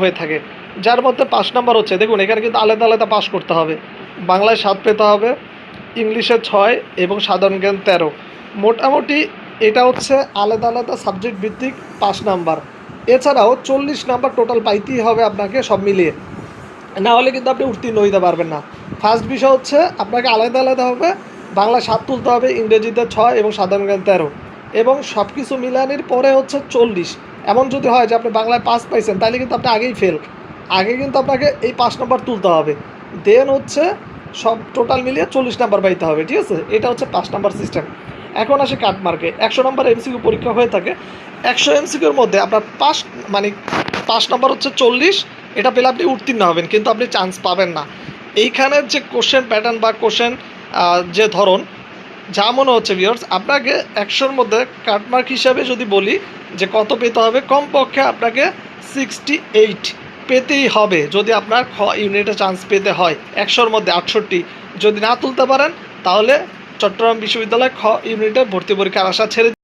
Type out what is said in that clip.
হয়ে থাকে, যার মধ্যে 5 নাম্বার হচ্ছে, দেখুন এখানে কিন্তু আলাদা আলাদা পাস করতে হবে। বাংলায় 7 পেতে হবে, ইংলিশে 6 এবং সাধারণ জ্ঞান 13। মোটামুটি এটা হচ্ছে আলাদা আলাদা সাবজেক্ট ভিত্তিক 5 নাম্বার। এছাড়াও 40 নাম্বার টোটাল পাইতেই হবে আপনাকে সব মিলিয়ে, না হলে কিন্তু আপনি উত্তীর্ণ হইতে পারবেন না। ফার্স্ট বিষয় হচ্ছে আপনাকে আলাদা আলাদা হবে, বাংলা 7 তুলতে হবে, ইংরেজিতে 6 এবং সাধারণ জ্ঞান 13, এবং সব কিছু মিলানির পরে হচ্ছে 40। এমন যদি হয় যে আপনি বাংলায় 5 পাইছেন, তাহলে কিন্তু আপনি আগেই ফেল। আগে কিন্তু আপনাকে এই 5 নাম্বার তুলতে হবে, দেন হচ্ছে সব টোটাল মিলিয়ে 40 নাম্বার পাইতে হবে, ঠিক আছে? এটা হচ্ছে 5 নাম্বার সিস্টেম। এখন আসে কাটমার্কে। 100 নাম্বার এমসিকিউ পরীক্ষা হয়ে থাকে। 100 এমসিকিউর মধ্যে আপনার পাস মানে 5 নাম্বার হচ্ছে 40, এটা পেলে আপনি উত্তীর্ণ হবেন, কিন্তু আপনি চান্স পাবেন না। এইখানের যে কোশ্চেন প্যাটার্ন বা কোশ্চেন যে ধরন, যা মনে হচ্ছে ভিউয়ার্স, আপনাকে 100-র মধ্যে কাটমার্ক হিসাবে যদি বলি যে কত পেতে হবে, কমপক্ষে আপনাকে 68 পেতেই হবে যদি আপনার খ ইউনিটে চান্স পেতে হয়। 100-র মধ্যে 68 যদি না তুলতে পারেন, তাহলে চট্টগ্রাম বিশ্ববিদ্যালয় খ ইউনিটে ভর্তি পরীক্ষার আশা ছেড়ে